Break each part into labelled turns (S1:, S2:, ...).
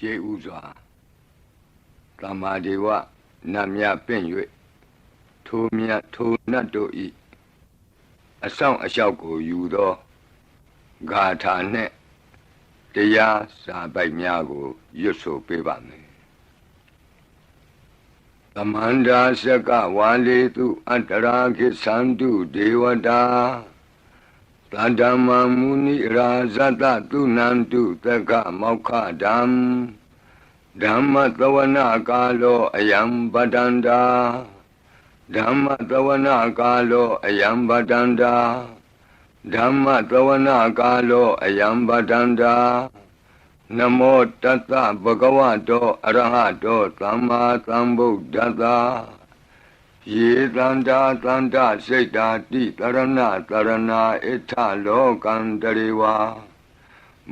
S1: ရှေးဥစွာသမ္မာဒေဝနတ်မြတ်ပင့်၍ထိုမြတ်ထိုနတ်တို့၏အဆောင်အလျှောက်ကိုယူသောဂါထာနှင့်တရားစာပိုက်များကိုရွတ်ဆိုပေးပါမယ်သမန္တာစကဝါလေတုအတ္တရာခိသန္တုဒေဝတာသတ္တမမုနိရာဇတသုနန္တုသက္ခမောက္ခဓမ္မဓမ္မသဝနာကာလောအယံပတန္တာဓမ္မသဝနာကာလောအယံပတန္တာဓမ္မသဝနာကာလောအယံပတန္တာနမောတတ္တဗဂဝတောအရဟတောသမ္မာသမ္ဗုဒ္ဓတ္တယေတန္တာတန္တစိတ်တာတိတရဏတရဏဣထလောကံတရေဝ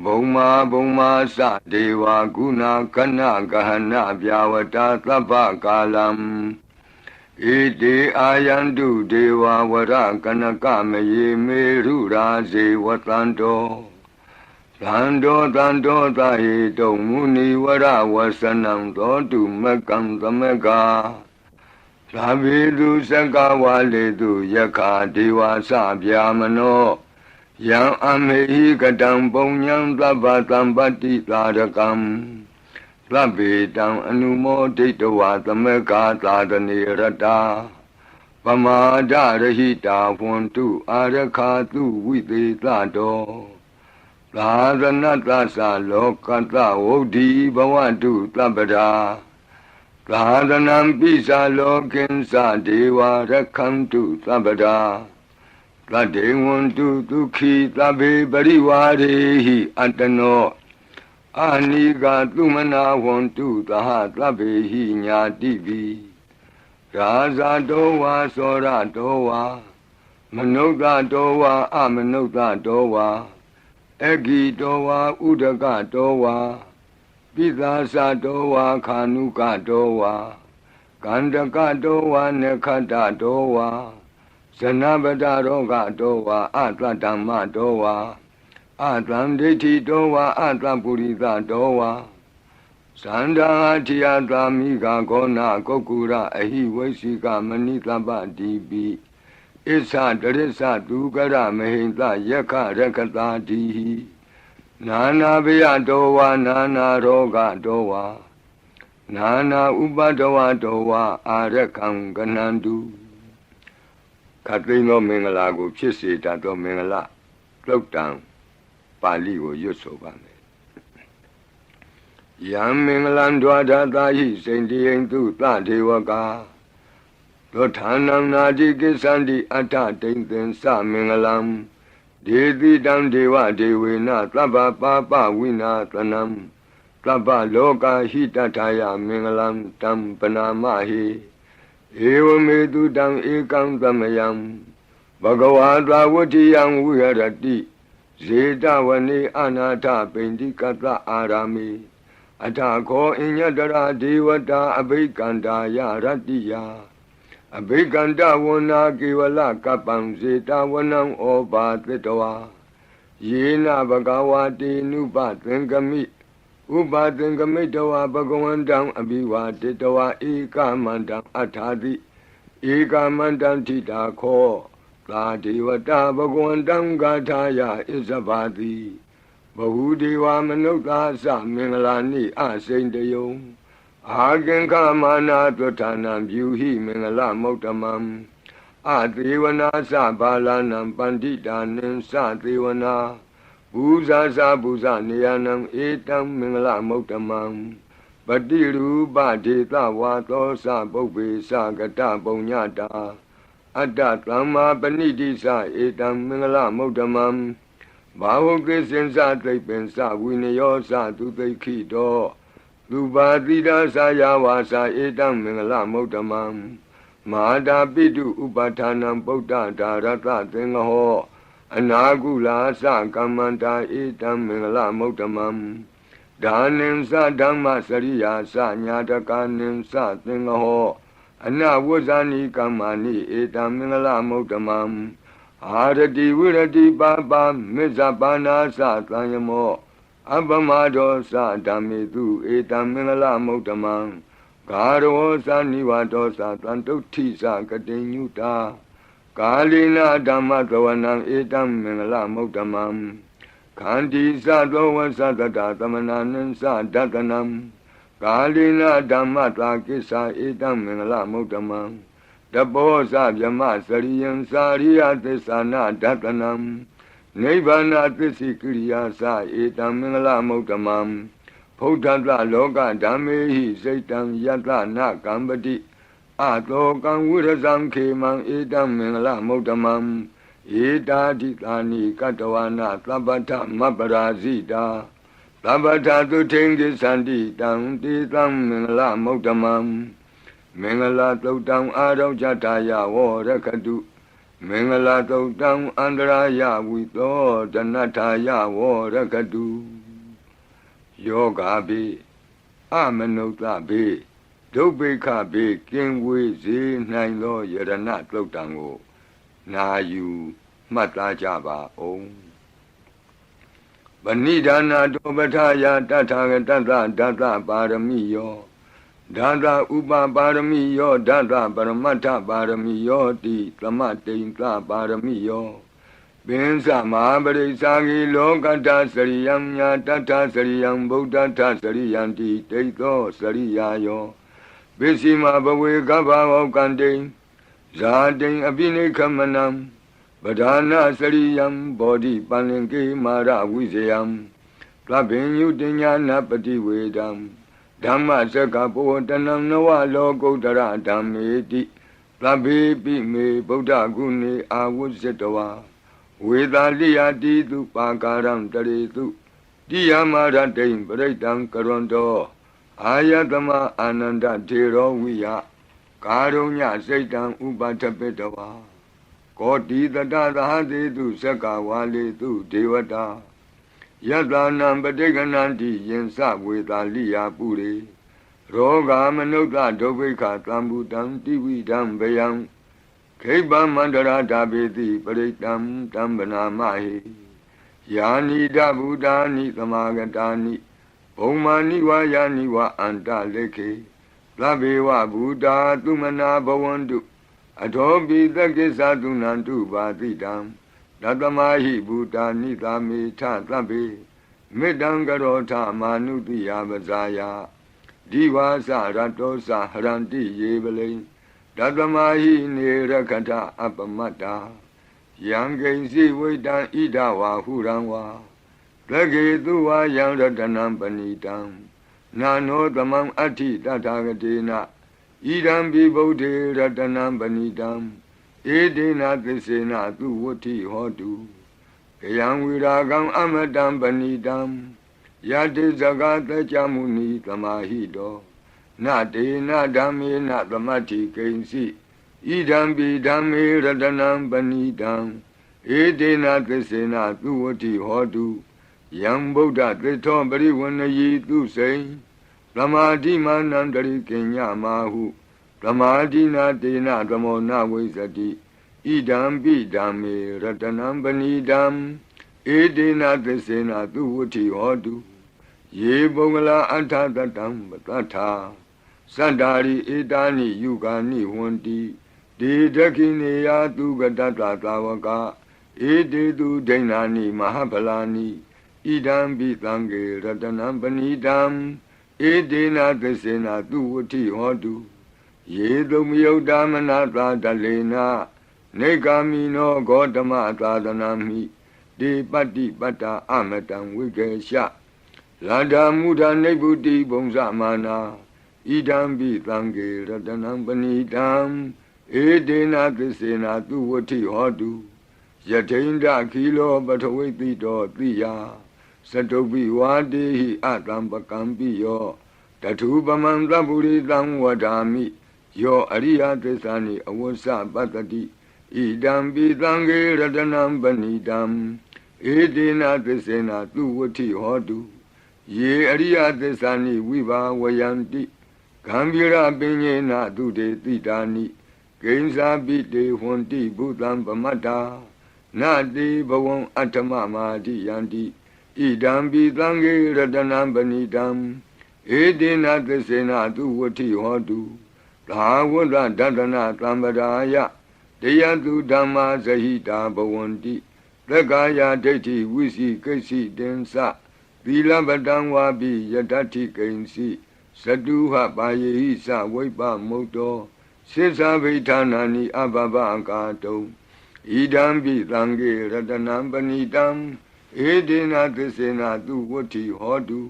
S1: ဘုံမာဘုံမာသဒေဝဂုဏကဏဂဟဏဗျာဝတာသဗ္ဗကာလံဣတိအာယန္တုဒေဝဝရကနကမယေမေရုရာဇေဝတန္တောသန္တောသန္တောသဟိတုံမုနိဝရဝဆနံသောတုမကံသမကသာဝေတုစကဝါလေတုယခာဒေဝသဗျာမနောယံအမေဟိကတံပုံညံသဗ္ဗတံပတ္တိသာရကံသဗ္ဗေတံအနုမောဒိတဝါသမကသာသနေရတာပမာဒရဟိတာဝန္တုအာရခာတုဝိသေသတောသာသနတ္တသလောကတဝုဒ္ဓိဘဝတုသဗ္ဗရာသာသနံပိစာလောကိဉ္စဒေဝရခန္တုသဗ္ဗရာသတ္တေဝန္တုဒုက္ခိသဗ္ဗေပရိဝါရေဟိအတ္တနောအာနိကသုမနာဝန္တုသဟသဗ္ဗေဟိညာတိပိရာဇတောဝါသောရတောဝါမနုဿတောဝါအမနုဿတောဝါအဂိတောဝါဥဒကတောဝါပိသာသတောဝါခာနုကတောဝါကန္တကတောဝါနခတတောဝါဇနဗဒရောဂတောဝါအတ္တဓမ္မတောဝါအတံဒိဋ္ဌိတောဝါအတ္တပုရိသတောဝါသန္တာထိယသာမိဂဂောနာကုက္ကုရအဟိဝိသိကမဏိသဗ္ဗတိပိဣသတရိစ္ဆသူကရမဟိန္တယက္ခရက္ခတာတိဟိနာနာဘယတောဝါနာနာရောဂတောဝါနာနာဥပဒဝတောဝါအာရခံကနန္တုခတ်သိမ်းသောမင်္ဂလာကိုဖြစ်စေတတ်သောမင်္ဂလာသုတ်တံပါဠိကိုရွတ်ဆိုပါမယ်ယံမင်္ဂလံဒွါဒတာဟိစိန္တိယံသူသဒေဝကာသောဌာနံနာတိကိသန္တိအတ္တတိန်သင်္စမင်္ဂလံဒေတိတံဒေဝဒေဝေနသဗ္ဗပါပဝိနာသနံသဗ္ဗလောကဟိတထာယမင်္ဂလံတံပနာမဟိဧဝမေတုတံဧကံသမယံဘဂဝါသဝတ္တိယံဝိဟရတိဇေတဝနေအနာထပိန္တိကတအာရာမိအထာခောအညတရာဒေဝတာအဘိကန္တာယရတ္တိယအဘိကန္တဝနာကေဝလကပ္ပံဇေတဝနံဩဘာသတဝါယေနဘဂဝါတိနုပသင်္ကမိဥပသင်္ကမိတဝါဘဂဝန္တံအဘိဝါတိတဝါဧကမန္တံအထာတိဧကမန္တံထိတာခောသာဒေဝတာဘဂဝန္တံဂါထာယဣဇဗာတိဘဟုဒေဝမနုဿာသမင်္ဂလာနိအစိန်တယုံအာကင်္ခမာနာသွဌာနံပြုဟိမင်္ဂလမௌတမံအသေဝနာသဘာလနံပန္တိတာနံသသေဝနာဘူဇာသဘူဇနေယနံဧတံမင်္ဂလမௌတမံပတိရူပဒေသဝါသောသပုပ္ပေသကတပုညတာအတ္တသမ္မာပဏိတိသဧတံမင်္ဂလမௌတမံဘာဝကိစင်္စသိပ္ပင်္စဝိနယောသသူသိခိတောလူပါတိဒသယာဝါစာဧတံမင်္ဂလမௌတမံမဟာတာပိတုဥပဌာနံဗုဒ္ဓဒါရတသင်္ဃဟောအနာကုလာသကမ္မန္တာဧတံမင်္ဂလမௌတမံဒါနင်္စဓမ္မစရိယာသညာတကနင်္စသင်္ဃဟောအနဝဇ္ဇာနိကမ္မာနိဧတံမင်္ဂလမௌတမံအာရတိဝိရတိပါပမေဇ္ဇပါနာသသံယမော အပမဒောသဓမ္မေတုဧတံမင်္ဂလမုဒ္ဓမံဂါရောသနိဝတောသတံတုဋ္ဌိသကတိညုတာကာလိနာဓမ္မသဝနံဧတံမင်္ဂလမုဒ္ဓမံခန္တီသသောဝသတတသမနာနံသဒတနံကာလိနာဓမ္မသာကိစ္ဆာဧတံမင်္ဂလမုဒ္ဓမံတပောသဗြမစရိယံစာရိယသစ္ဆာနာဒတနံနိဗ္ဗာနသစ္စိကိရိယာသဧတံမင်္ဂလမုဒ္ဓမံဖုဒ္ဓတလောကဓမ္မေဟိစိတ်တံယတနာကံပတိအတောကံဝိရဇံခေမံဧတံမင်္ဂလမုဒ္ဓမံဧတာတိသာနိကတဝနာသဗ္ဗထမပ္ပရာဇိတာသဗ္ဗထသုထိန်ကိသန္တိတံတေတံမင်္ဂလမုဒ္ဓမံမင်္ဂလသုတ်တံအာရောဇတာယဝရခတုမင်္ဂလသုတ်တံအန္တရာယဝိသောဒနထာယဝရခတုယောဂဘိအမနုဿဘိဒုဗ္ဗေခဘိကင်ဝေစေနိုင်သောယရဏသုတ်တံကိုနာယူမှတ်သားကြပါအောင်ဗဏိဒါနာတောပထာယတထာဂတတဒတပါရမိယောဒသဥပပါရမိယောဒသပရမတ္ထပါရမိယောတိသမတိန်သပါရမိယောပင်စမဟာပရိစ္ဆာဂိလောကတ္တစရိယံညာတတ္ထစရိယံဗုဒ္ဓတ္ထစရိယံတိတိသောစရိယာယောပစ္စည်းမဘဝေကဗ္ဗဝောကံတိဇာတိအပိနိခမနံပဓာနာစရိယံဘောဓိပန္လင်ကေမာရဝိဇယံသဗ္ဗညုတညာနာပတိဝေဒံဓမ္မစကဘောတနံနဝလောကုတ္တရဓမ္မေတိသဗ္ဗေပိမေဗုဒ္ဓဂုဏေအာဝုဇ္ဇတဝါဝေသာလိယတိတုပါကာရံတရေတုတိယမရတိံပရိတံကရွန်တောအာယတမအာနန္ဒထေရောဝိယကာရုညစိတ်တံဥပထပိတဝါကောတိတတသဟတိတုသက္ကဝါလေတုဒေဝတာယတနံပဋိက္ခဏန္တိယင်္စဝေသာလိယပုရိရောဂာမနုဿဒုဗ္ဗိခသံဘူတံတိဝိဒံဗယံခိဗ္ဗမန္တရာဓဗေတိပရိတံတံဗနာမဟိယာနိဒဗုဒ္ဓာနိသမာဂတာနိဘုံမာနိဝါယာနိဝါအန္တလေခေသဗ္ဗေဝဗုဒ္ဓာသုမနာဘဝန္တုအထောပိသက္ကိသသုနန္တုပါတိတံတတမဟိဗုဒ္ဓာနိသာမေထသဗ္ဗေမေတ္တံကရောထမာနုတိယပဇာယဒီဝါစရတောစဟရန္တိယေပလိတတမဟိနေရခတအပမတ္တာယံကိဉ္စီဝိတံဣဒဝါဟုရံဝါသကေတုဝါယံရတနံပဏိတံနာနောသမံအဋ္ဌိတထာဂတေနဣဒံပိဗုဒ္ဓေရတနံပဏိတံဧတေနသစ္စေနသူဝဋ္ဌိဟောတုကယံဝိရာဂံအမတံပဏိတံယတိဇဂတကြမုနိသမာဟိတောနတေနဓမ္မေနသမတ္ထိကိဉ္စီဣဒံပိဓမ္မေရတနံပဏိတံဧတေနသစ္စေနသူဝဋ္ဌိဟောတုယံဗုဒ္ဓသစ္ထောပရိဝဏယိသူစိံသမာဓိမာနံတရိကိညမာဟုသမာဓိနာတေနသမောနဝိဇ္ဇတိဣဒံပိဓမ္မေရတနံပဏိတံဧတေနသစ္စေနသူဝဋ္ဌိဟောတုယေပုဂ္ဂလာအထတတံပတ္ထာသန္တာရိဧတာနိယုဂာနိဝန္တိဒေဒခိနေယသူကတတသာဝကဧတေတုဒိဏာနိမဟာဗလာနိဣဒံပိသံဃေရတနံပဏိတံဧတေနသစ္စေနသူဝဋ္ဌိဟောတုယေတုမယုတ်တမနာသာတလေနနေဂာမိနောဂေါတမသာသနာမိဒေပတ္တိပတ္တာအမတံဝိကေရှလန္ဒာမုဒနိဗ္ဗုတိဘုံဇမာနာဣဒံပိသံဃေရတနံပဏိတံဧတေနသစ္စေနသူဝဋ္ဌိဟောတုယထိန္ဒခိလောပထဝိတိတောတိယသတုပိဝါတေဟိအတံပကံပိယောတထုပမံသဗ္ဗုရိတံဝဒာမိယောအရိယသစ္စာနိအဝဆပတ္တိဣဒံပိသံဃေရတနံပဏိတံဧတေနသစ္စေနသူဝဋ္ဌိဟောတုယေအရိယသစ္စာနိဝိဘာဝယန္တိဂံဗီရပညေနသူတေတိတာနိကိဉ္စာပိတေဟွန်တိဘုသံပမတ္တာနတေဘဝံအတ္တမမာတိယန္တိဣ idam bitange ratanam banidam edina tesena tu vati hotu Dhavada dadana tambadaya Deyantu dhamma sahita bhavanti Prakaya deti visi kasi densa Vilabadam vabi yadati kainsi Saduha bayehi sa vaipa moto Sisa vitanani abhava akato Idam bitange ratanam banidam Edina tesena tu vati hotu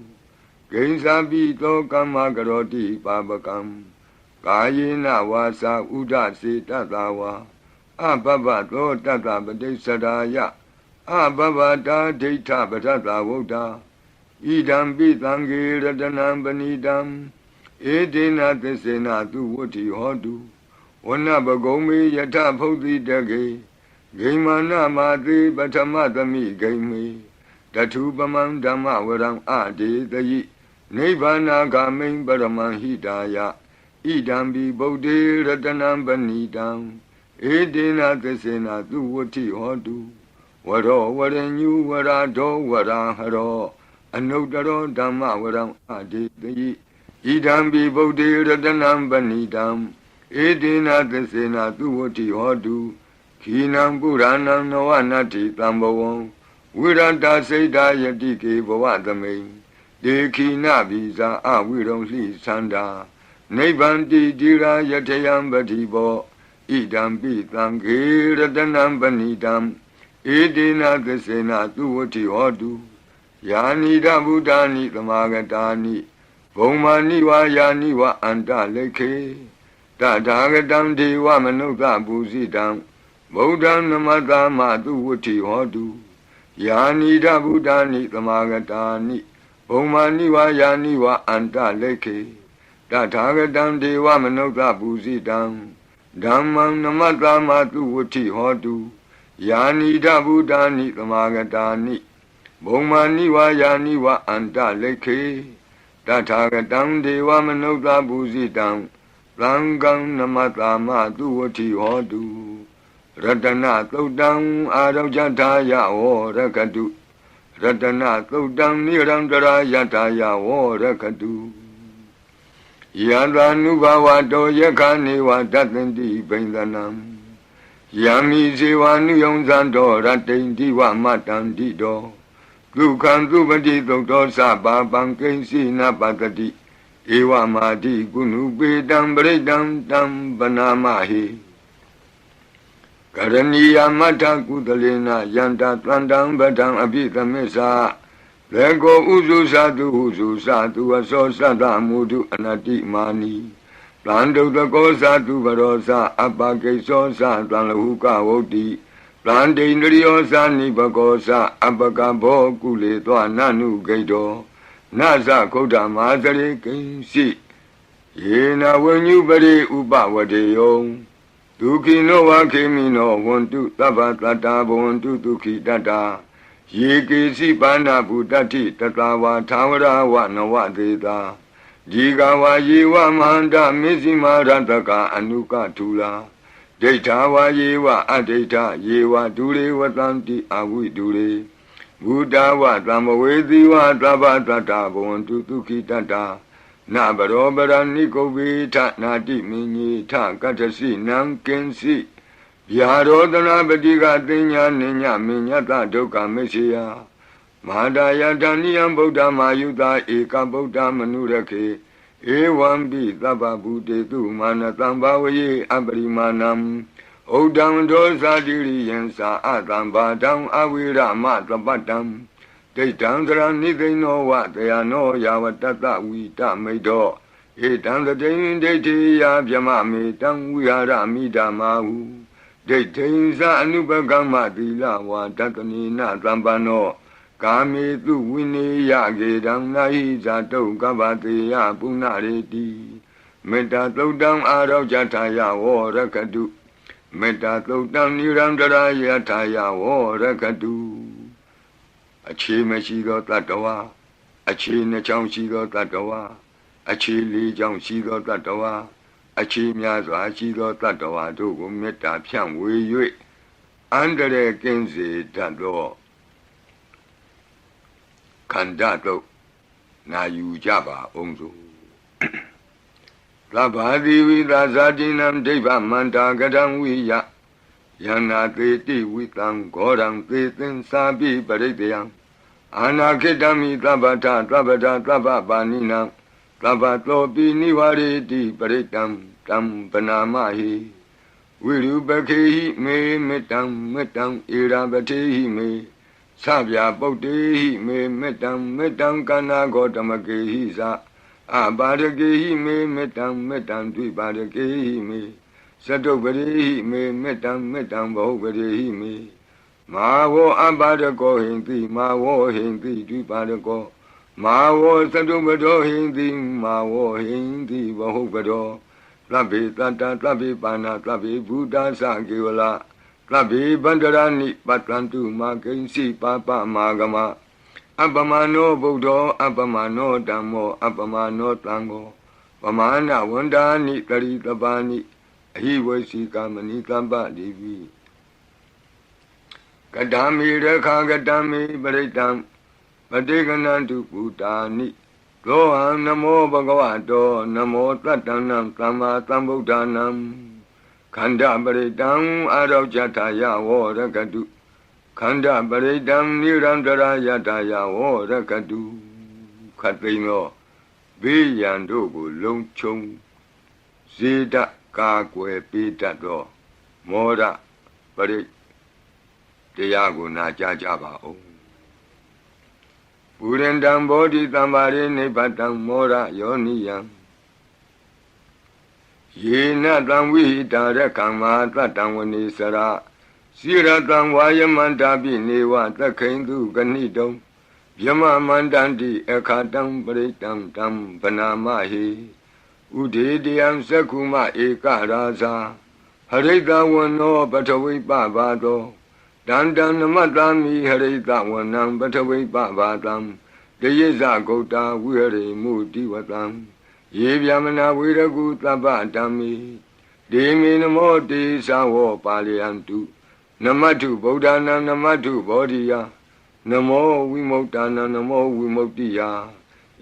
S1: Gainsabi to kama karoti babakam Kayena wasa uda se tatawa Ababa to tata padesaraya Ababa da data patata voda Idam bitange ratanam banidam Edina tesena tu vati hotu Wana bagome yata bhauti dage Gaimana mati patamatami gaime Datu pamam dhamma varam ade dayi Nibbana gamin paraman hidaya Idambi bodhi ratanam banidam Edina tesena tu vati hotu Varo varenyu varado varaharo Anudaro dhamma varam ade dayi Idambi bodhi ratanam banidam Edina tesena tu vati hotu Kinam puranam navanati tambhavam Virata Seda Yatike Bhavadame Dekina Visa Aviramli Sanda Nebanti Dira Yatayam Batibo Idam Pitam Ratanam Banidam Edina Tesena Tuvati Hotu Yani Buddhani Tamagatani Bhomani Yani wa Anta Leke Tadagatam Deva Manuta Buzidam Bodham Namata Matuvati Hotu Yani Buddhani Tamagatani Bhomani Yani wa Anta Leke Tathagatam Deva Manuta Buzidam Dhammam Namata Matuvati Hotu Yani Buddhani Tamagatani Bhomani Yani wa Anta Leke Tathagatam Deva Manuta Buzidam Langam Namata Matuvati Hotu Ratana Todam Arajataya O Rakadu Ratana Todam Nirandara Yataya O Rakadu Yadanubhavato Yakani Vatatanti Bendanam Yami Sivanu Yonzando Ratendi Vamatanti Do Dukhan Dubati Dokto Saba Bankensi Napatati Ewa Mati Gunu Bedam Bredam Tam Banamahi Karaniya Mata Kudalena Yanta Tlandam Badam Abhitamesa Lego Uzu Satu Aso Sada Mudu Anati Mani Plando Tako Satu Varosa Apake Sosa Tlanlahuka Voti Plande Indriyosa Nipakosa Apakabo Kule Toa Nanu Gaido Nasa Koda Mazare Kinsi Yena Wenyu Bade Upavadeyo Dukino Wakimino Wontu Tabatata Wontu Duki Dada Yiki Sipana Buddhati Tatawa Tawara Wanawa Deda Jigawa Yewa Manda Mizima Rantaka Anuka Tula Detawa Yewa Adeta Yewa Dure Watanti Awi Dure Buddha wa Tamawedi wa Tabatata Wontu Duki Dada Na barobara nikovita nati minyi ta katasi nankensi Vyarodana badiga tinya ninya minyata duka mesya Mahadaya dhaniyam buddha mayuta eka buddha manurake Ewambi taba buddhe tu manatam bhavaye abarimanam Odam dosa diri yensa atam badam avira matapatam Daytandra Nidino Vatayano Yavatata Vita Medo Etandra Dayti Yabyamami Tam Vihara Midamahu Daytinsa Anubagama Dila Vatatanina Tambano Kami Tu Vini Yagedam Nahi Zato Gavatiya Punareti Meta Todam Arau Jataya Vorakadu Meta Todam Nirandara Yataya Vorakadu Achi Meshido Tatawa, Achi Nachang Shido Tatawa, Achi Li Jang Shido Tatawa, Achi Miazwa Shido Tatawa, Dugu Meta Piang Wei Yui, Andere Kenzi Tado ခန္ဓာတော့နာယူကြပါအောင်စို့သဗ္ဗာတိဝိသာဇာတိနံဒိဗ္ဗမန္တာကတံဝိယယန္နာသေတိဝိတံဂောရံသေသင်္စာပိပရိတယံအာနာခိတမိသဗ္ဗထသဗ္ဗဒသဗ္ဗပါဏိနံသဗ္ဗတောပိနိဝရေတိပရိတံတံပနာမဟိဝိရုပခေဟိမေမေတ္တံမေတ္တံဧရာပတိဟိမေသဗျာပုတ္တေဟိမေမေတ္တံမေတ္တံကနာဂောတမကေဟိသအပါရကေဟိမေမေတ္တံမေတ္တံဒွိပါရကေဟိမေသတုပရိဟိမေမေတ္တံမေတ္တံဘဟုပရိဟိမေမာဝောအပါရကောဟိန္တိမာဝောဟိန္တိဒွိပါရကောမာဝောသတုပတောဟိန္တိမာဝောဟိန္တိဘဟုပတောသဗ္ဗေတတ္တသဗ္ဗေပါဏသဗ္ဗေဘုဒ္ဓသကေဝလသဗ္ဗေဗန္တရဏိပတ္တန္တုမာကိဉ္စီပါပမာဂမအပမနောဗုဒ္ဓောအပမနောဓမ္မောအပမနောသံဃောပမာဏဝန္ဒာနိတရိတပါဏိအဟိဝေစီကမဏိတပ္ပတိပိကတံမိရခာကတံမိပရိတံပတိကနန္တုပုတာနိသောဟံနမောဘဂဝတောနမောတတ္တနံသမ္မာသမ္ဗုဒ္ဓနံခန္ဓာပရိတံအာရောကြထာယဝောရကတုခန္ဓာပရိတံနိရန္တရာယထာယဝောရကတုခတ်သိမ်းသောဘေးရန်တို့ကိုလုံခြုံဇေဒကာကွယ်ပေးတတ်သောမောရပရိတရားကိုနာကြားကြပါဦးပုရိန္တံဘောဓိတံပါရိနိဗ္ဗတံမောရယောနိယံယေနတံဝိဟိတာရကံမာတတံဝနေစရာစိရတံဝါယမန္တာပိနေဝသခိန္တုကဏိတုံယမမန္တန္တိအခါတံပရိတံတံဗနာမဟိဥဒေတယံသက္ခုမဧကရာဇာဟရိတဝနောပထဝိပဘာတောတန္တံနမတ္တမိဟရိတဝနံပထဝိပဘာတံတယေဇဂௌတာဝိဟရိမုတိဝတံယေဗျမနာဝေရကုသဗ္ဗတံမိဒေမိနမောတိသဝောပါလယန္တုနမတ္ထုဗုဒ္ဓနာနမတ္ထုဘောဓိယနမောဝိမု ක්ත နာနမောဝိမု ക്തി ယ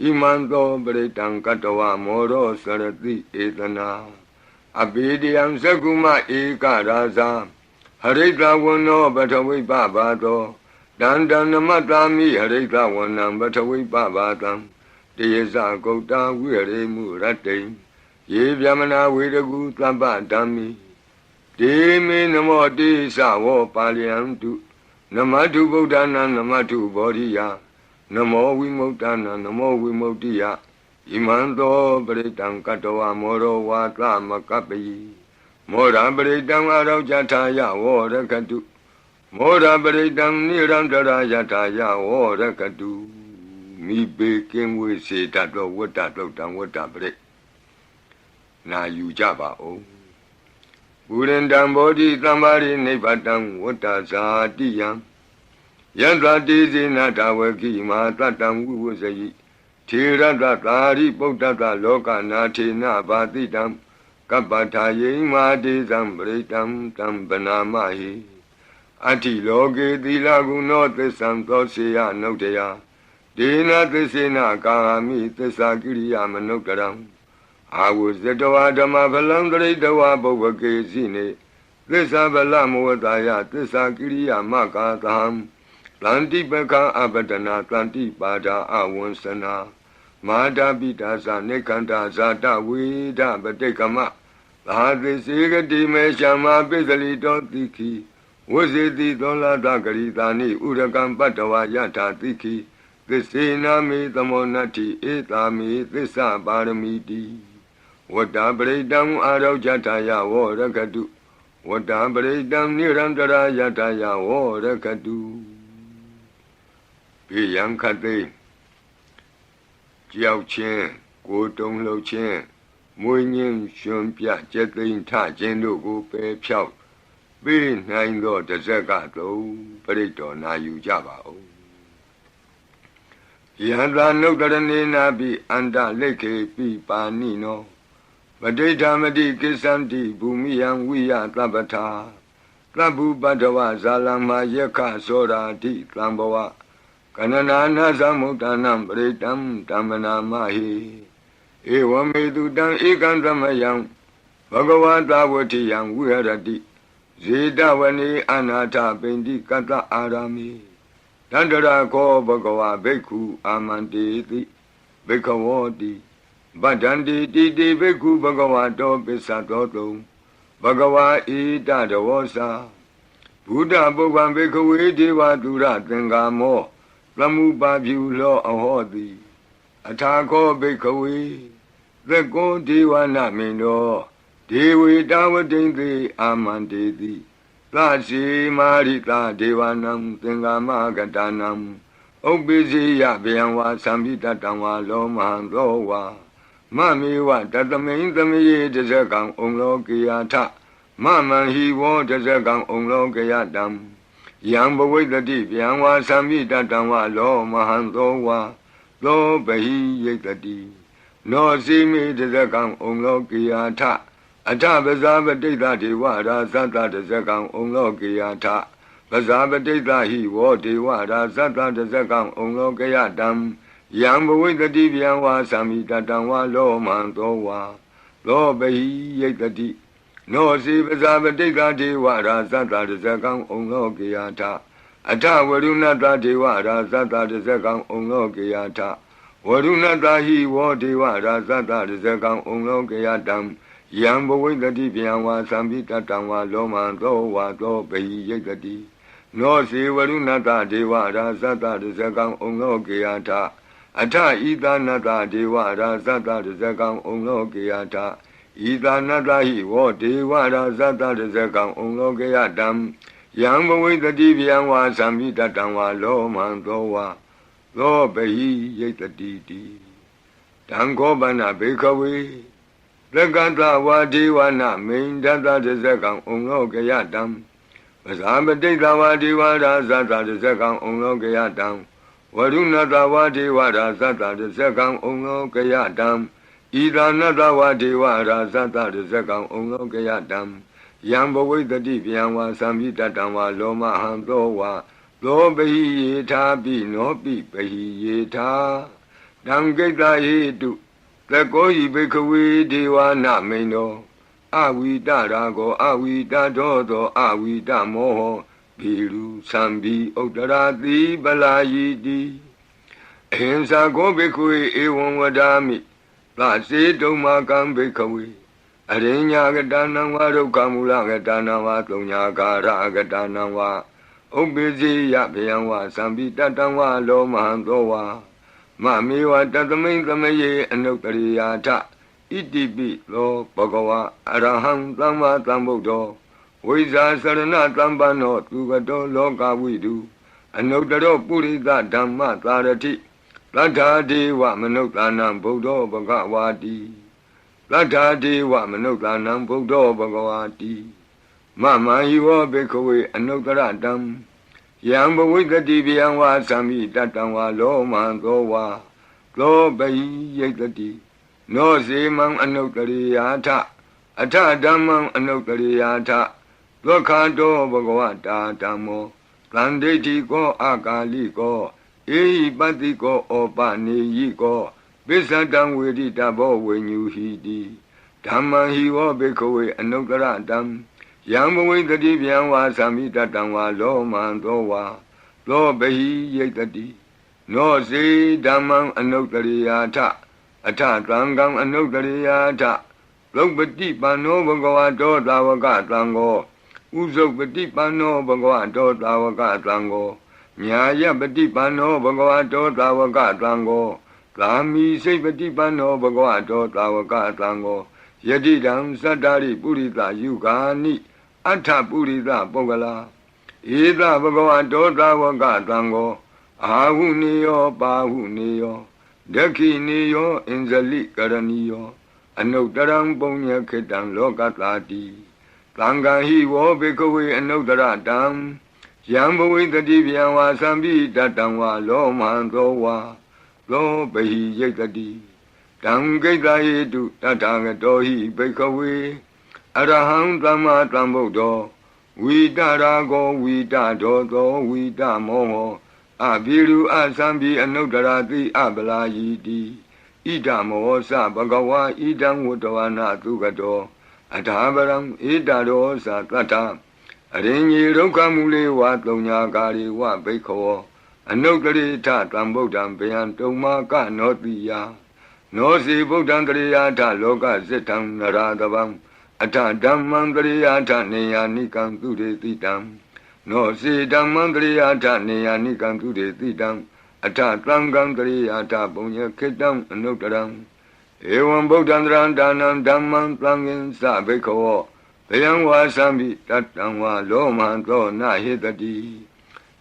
S1: ဣမံသောပရိတံကတဝမောရောစရတိဧတနာအပိဒယံသက္ကုမဧကရာဇာဟရိတဝနောပထဝိပဘာတောတန္တံနမတ္တာမိဟရိတဝနံပထဝိပဘာတံတယေဇဂௌတာဝိဟရိမုရတ္တိယေဗျမနာဝေရကုသဗ္ဗဓမ္မိဒေမေနမောတိသဝောပါလယန္တုနမတ္ထုဗုဒ္ဓနာနမတ္ထုဘောဓိယနမောဝိမု ක්ත နာနမောဝိမု ക്തി ယဣမံသောပရိတံကတဝမောရောဝါသမကပ္ပိမောရပရိတံအာရောကြထာယဝောရကတုမောရပရိတံနိရန္တရာယထာယဝောရကတုမိဘေကင်းဝေစေတတ်သောဝတ္တတုတ်တံဝတ္တပရိနာယူကြပါဦးပုရိန္တံဘောဓိသမ္မာရိနိဗ္ဗတံဝတ္တဇာတိယံယန္တတိဇေနတဝကိမာတတံဝိဝဇယိထေရတသာရိပုတ္တတလောကနာထေနဘာတိတံကပ္ပထာယိမာတိသံပရိတံတံဗနာမဟိအဋ္ဌိလောကေသီလဂုဏောသစ္ဆံသောစေယနုတ္တယဒေနသစ္စေနကာမိသစ္စာကိရိယာမနုတ္တရံအာဝဇတဝဓမ္မဗလံတရိတဝဘုဗ္ဗကေစီနေသစ္စာဗလမောတာယသစ္စာကိရိယာမကာသံတန္တိပကံအပဒနာတန္တိပါဒာအဝံစနာမာတာပိတာသနေခန္ဓာဇာတဝေဒပတိကမသာသိစေကတိမေရှမပိစလိတောတိခိဝဇေတိသောလာတဂရိတာနိဥရကံပတ္တဝါယထာတိခိသစ္စေနာမေသမောနတ္ထိဧတာမေသစ္စာပါရမီတိဝတ္တပရိတံအာရောကြထာယဝောရကတုဝတ္တပရိတံနိရန္တရာယထာယဝောရကတုဘေယံခတ်သိကြောက်ခြင်းကိုယ်တုံလှုပ်ခြင်းမွေးငင်းရှင်ပြကျက်သိမ်းထခြင်းတို့ကိုပယ်ဖြောက်ပေးနိုင်သောတဇက်ကသုံးပရိတော်နာယူကြပါဦးယန္တာနုတ္တရနေနာပိအန္တလိခေပိပါဏိနောပဋိဌာမတိကိစ္ဆန္တိဘူမိယံဝိယသဗ္ဗထာသဗ္ဗုပတ္တဝဇာလမယက္ခသောရာတိသံဘဝ Kanana Samutanam Britam Tamanamahi Ewamedutan Ikantamayam Bhagavata Yang Virati Zedavani Anata Bendi Kata Arami Dandara Ko Bhagava Beku Amantiti Bekavoti Badandi Didi Beku Bhagavato Pisatoto Bhagava Ita Davosa Buddha Bhagavan Bekawe Deva Dura Tengamo Lamuba Bulo Ahodi Atako Bekawe Beko Deva Namino Dewi Dawadindi Amandidi Lasi Marita Devanam Tengama Gatanam Obizi Yabianwa Sambita Tangwa Lomahandowa Mamiwa Tatamain Tamiye Desekang Umlokiyata Mama he won't Desekang Umlokiyadam Yamba the deep Yanwa Sambita Tangwa Lomahandowa Lo Behi Yetadi No see me Desekang Umlokiyata Ata Bazaba Dita Diwada Santa Desekang Umlokiyata Bazaba Dita he wore Diwada Santa Desekang Umlokiyadam Yamba the deep Yanwa Samita Tangwa Lo Mandowa Lo Behi Yetadi No see Bazaba Dita Diwada Santa Desekang Umlokiyata Ata Warunata Diwada Santa Desekang Umlokiyata Warunata he wore Diwada Santa Desekang Umlokiyadam Yamba the deep Yanwa Sambita Tangwa Loman Dowa Do Behi Yetadi No see Warunata Diwada Santa Desekang Umlokiyata Ata Ida Nata Diwada Santa Desekang Umlokiyata Ida Nata he wore Diwada Santa Desekang Umlokiyadam Yamba the deep Yanwa Sambita Tangwa Loman Dowa Do Behi Yetadi Tangobana Bekawe Leganta Wadiwana main data the second Umlokiyadam Bazabadita Wadiwada Zata the second Umlokiyadam Warunata Wadiwada Zata the second Umlokiyadam Ida Nata Wadiwada Zata the second Umlokiyadam Yamba the deep Yanwa Sambita Tangwa Loma Handowa Lo Behi Yeta Bi No Bi Behi Yeta Dangeta Yetu The Goyi Bekawe Dewa Namino Awida Rago Awida Dodo Awida Moho Biru Sambi Odarati Balayidi Hensa Go Bekwe Ewan Wadami Lase Doma Kam Bekawe Arenya Gadana Wado Kamula Gadana Watonya Gara Gadana Wa Obizi Yapianwa Sambi Tatanwa Lomahandowa Mamiwa Tatamain Tamaye Anokariyata Itibi Lo Bhagava Araham Tama Tambodo Wiza Sarana Tambano Tugado Loka Vidu Anotaro Purita Dhamma Tarati Lata Deva Manotanam Bodo Bhagavati Lata Deva Manotanam Bodo Bhagavati Mama Iwa Bekawe Anotaradam Yamba the Dibianwa Sami Tatanwa Lo Mandowa Lo Behi Yetadi No Simam Anokariyata Ata Dhammam Anokariyata Lokado Bhagavata Dhammo Tandeti Ko Akali Ko Ehi Pati Ko Opani Ko Bisadam Vedita Bo Venyuhidi Dhamma Hiwa Bekawe Anokaradam Yamba the Dibianwa Samita Tangwa Lo Mandowa Lo Behi Yetadi No Se Dhammam Anokariyata Ata Tangam Anokariyata Lokpati Pano Bhagavato Tavaka Tango Usopati Pano Bhagavato Tavaka Tango Nyaya Pati Pano Bhagavato Tavaka Tango Lami Sepati Pano Bhagavato Tavaka Tango Yadidam Sadari Purita Yugani Atta Purita Bogala Ida Bhagavato Tavaka Tango Ahuniyo Bahuniyo Dakiniyo Inzali Karaniyo Anotaram Punya Ketan Lokatati Tanga Hiwo Bekawe Anotaradam Yamba the Dibianwa Sambi Tatangwa Lo Mandowa Lo Behi Yetadi Tangeta Yetu Tatangatohi Bekawe Araham Tama Tambodo Vida Rago Vida Dodo Vida Moho အဘိရုအသံဘိအနုတ္တရာတိအပလာယီတိဣဒမောသဘဂဝါဣဒံဝတ္တဝနာသုကတောအထာပရံဣဒရောသတတ္ထအရင်ကြီးဒုက္ခမူလေဝသုံးညာကာရီဝဘိက္ခောအနုတ္တရိထတံဗုဒ္ဓံဗျံတုံမာကနောတိယနောစီဗုဒ္ဓံတရိယာထလောကဇိတံနရာတဗံအထဓမ္မံတရိယာထနေယာနိကံသူရေတိတံနောစီဓမ္မံတရိယာထနေယာနိကံသူရေတိတံအထသံဃံတရိယာထပုံညခေတ္တံအနုတ္တရံဧဝံဗုဒ္ဓံတရံဒါနံဓမ္မံသံဃင်္စဘိက္ခောဗျံဝါသံဘိတတံဝါလောမံသောနာဟိတတိ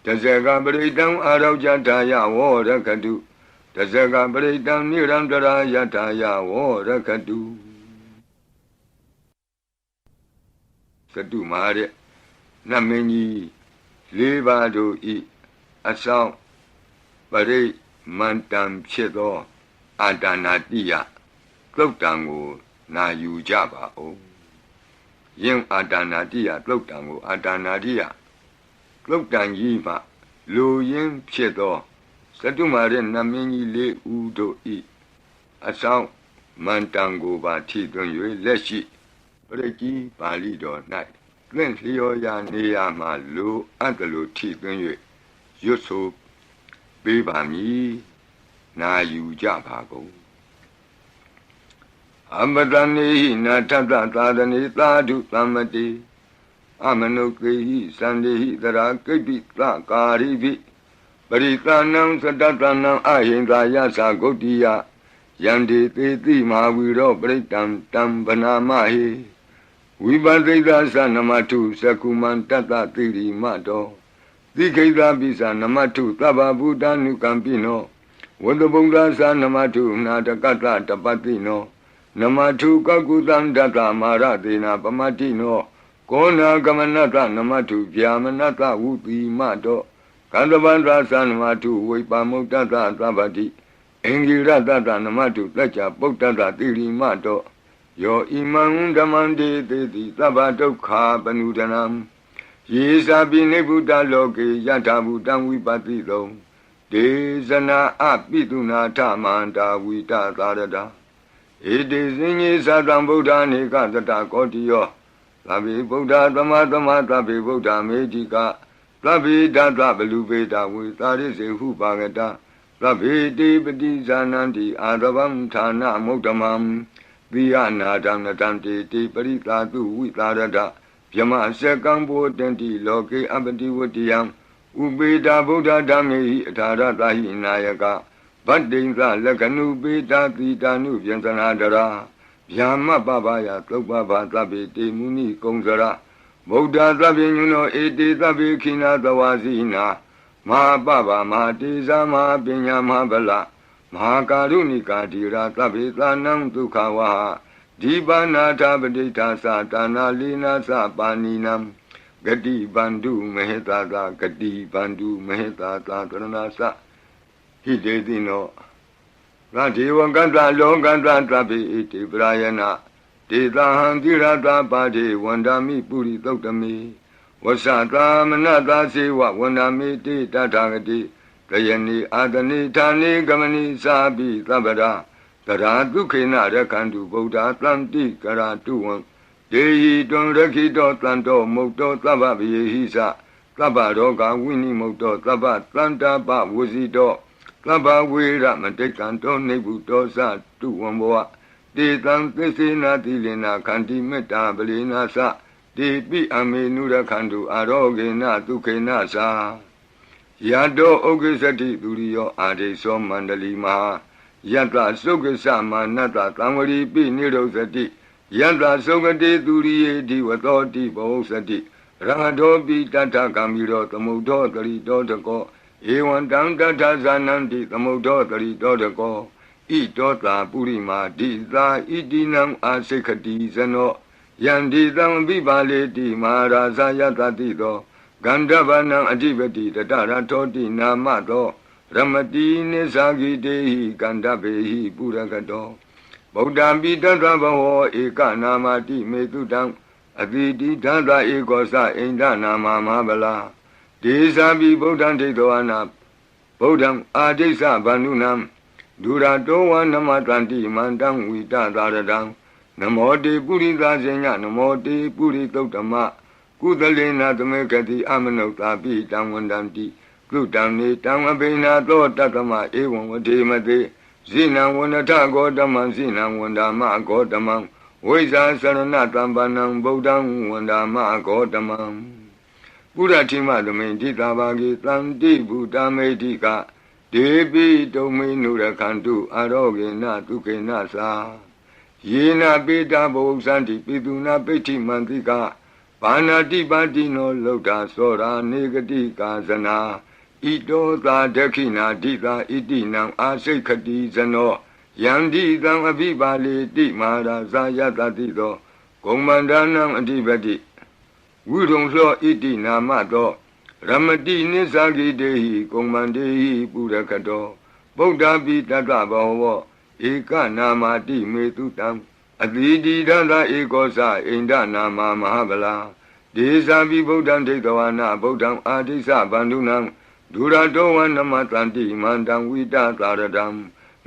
S1: တဇဂပရိတံအာရောဇတာယဝောရခတုတဇဂပရိတံနိရံတရာယတာယဝောရခတုသတုမာရဲ့နတ်မင်းကြီးလေးပါးတို့ဤအဆောင်ပရိမန္တံဖြစ်သောအာတာနာတိယသုတ်တံကိုနာယူကြပါဦးယင်းအာတာနာတိယသုတ်တံကိုအာတာနာတိယသုတ်တံကြီးမှလူရင်းဖြစ်သောသတုမာရဲ့နတ်မင်းကြီးလေးဦးတို့ဤအဆောင်မန္တံကိုပါထိသွင်း၍လက်ရှိပရိကြီးပါဠိတော်၌သင်လျော်ရာနေရာမှာလူအပ်တယ်လို့ထိသွင်း၍ရွတ်ဆိုပေးပါမည်နာယူကြပါကုန်အမတနေဟိနာထတသာသနေသာဓုသမ္မတိအမနုကေဟိသန္တေဟိသရာကိပ္ပိသကာရိပိပရိသနံသတ္တတနံအဟိန္ဒာယသဂုတ်တိယယန္တိသေတိမဟာဝီရောပရိတံတံဗနာမဟိဝိပသိဒသနမထုသကုမံတတ္တတိရိမတောတိခိတပိသနမထုသဗ္ဗဗုဒ္ဓ ानु ကံပိနောဝတ္တဗုဒ္ဓသနမထုနာတကတ္တတပတိနောနမထုကကုတံတတ္တမာရတေနာပမတိနောကောနာကမနတနမထုဗျာမနတဝုတိမတောကန္တဗန္တသနမထုဝိပမုတ္တသသဗ္ဗတိအင်္ဂိရတတနမထုတัจจပုတ္တတတိရိမတောယောဣမံဓမ္မံတေတိသဗ္ဗဒုက္ခပနုဒနံယေသာပိနိဗ္ဗုတလောကေယထာဘူတံဝိပတိတုံဒေဇနာအပိတုနာထမန္တာဝိတသာရတာဧတေဇိညေသတံဗုဒ္ဓနေကတတကောတိယောသဗ္ဗေဗုဒ္ဓသမသမသဗ္ဗေဗုဒ္ဓမေจิကသဗ္ဗေဓတဗလူပေတဝေသာရိစေဟုပါကတသဗ္ဗေတိပတိဇာနန္တိအာသဗံဌာနမုဒ္ဓမံသီယနာတံနတံတေပရိသာတုဝိသာရတဗျမစကံဘောတန္တိလောကေအပတိဝတ္တယံဥပေတာဗုဒ္ဓဓမ္မေဟိအထာရတဟိနာယကဗတ္တိံသလက္ခဏုပေတာတိတာနုဗျံသနာတရာဗျာမပပယသုပ္ပဗသဗ္ဗေတေမုနိကုံစရဗုဒ္ဓသဗ္ဗညုနောဧတေသဗ္ဗေခိနာသဝါစီနာမဟာပပမဟာတေဇာမဟာပညာမဟာဗလမဟာကာရုဏိကာတိရာသဗ္ဗေသာနံဒုက္ခဝါဒီပါဏာထပဋိဋ္ဌာသတာနာလိနာသပါဏိနံဂတိဗန္ဓုမဟေတာသာဂတိဗန္ဓုမဟေတာသာသရဏသဟိတေတိနောသဒေဝကတ္တလောကတ္တသဗ္ဗေဣတိပရာယနာဒေသဟံတိရတပါတိဝန္ဒာမိပုရိသုတ်တမေဝဆတာမနတာစေဝဝန္ဒာမိတိတထာဂတိတယနိအာတနိဌာနိဂမနိသာပိသဗ္ဗရာတရာဒုခေနရခန္တုဗုဒ္ဓသံတိကရာတုဝံဒေဟိတွံရခိတောတန်တောမုတ်တောသဗ္ဗဗယေဟိသသဗ္ဗရောဂဝိနိမုတ်တောသဗ္ဗတန္တာပဝစီတောသဗ္ဗဝေရမတိကံတောနိဗ္ဗုတောသတုဝံဘောတေတံသစ္စေနာတိလင်နာခန္တိမေတ္တာပလီနာသတေပိအမေနုရခန္တုအာရောဂေနဒုခေနသာယတောဩဂိသတိသူရိယောအာဒိသောမန္တလီမဟာယတ္တသုက္ကသမာနတ္တသံဝရီပိနိရောဓတိယတ္တသုက္ကတိသူရိယေဒီဝသောတိဘောဇတိရဟတောပိတတ္ထကံမိရောသမုဒ္ဒောတရိတောတကောဧဝံတံတတ္ထဇာနန္တိသမုဒ္ဒောတရိတောတကောဣတောတာပုရိမာဒိသာဣတိနံအာစိခတိဇနောယန္တိသံပိပါလေတိမဟာရာဇယတတိသောဂန္ဓဗနံအဓိပတိတတရထောတိနာမသောရမတိနိသဂိတေဟိကန္ဓဗေဟိပုရကတောဗုဒ္ဓံပိတ္တဗဟောဧကနာမတိမေတုတံအတိတိဓာတဧကောသအိန္ဒနာမမဟာဗလာဒေဇာပိဗုဒ္ဓံဒိဋ္ဌဝနာ ဗုဒ္ဓံအာဒိစ္စဗန္ဓုနံဒုရတောဝနမတန္တိမန္တံဝိတသာရတံနမောတေပုရိသဇေညနမောတေပုရိသုတ္တမကုသလေနသမေကတိအမနုဿာပိတံဝန္တန္တိကုတံနေတံအဘိနာသောတတ္တမဧဝံဝတိမတိဇိနံဝန္တထဂောတမံဇိနံဝန္ဒာမဂောတမံဝိဇာစရဏတံပနံဗုဒ္ဓံဝန္ဒာမဂောတမံပုရတိမသမိန်တိတာဘာဂေတန္တိဗုဒ္ဓမေတိကဒေပိတုံမေနုရခန္တုအာရောဂေနဒုက္ခေနသာယေနပိတာဘုံစန္တိပိတုနာပိဋ္ဌိမန္တိကဘာနာတိပါတိနောလောတာသောရာနေဂတိကာဇနာဣတောသာဒက္ခိနာဒိသာဣတိနံအာစိတ်ခတိဇနောယန္တိသံအဘိပါလေတိမာရာဇာယတတိသောဂုံမန္ဒနံအဓိပတိဝိရုံသောဣတိနာမသောရမတိနိစ္စဂိတေဟိဂုံမန္တေဟိပုရခတောဗုဒ္ဓပိတတ္တဘောဝဧကနာမတိမေတုတံအတိတိဒသဧကောသအိန္ဒနာမမဟာဗလာဒေဇာပိဗုဒ္ဓံဒိဋ္ဌဝနာဗုဒ္ဓံအာဒိစ္စဗန္ဓုနံဒုရတောဝနမတန္တိမန္တံဝိတသာရတံ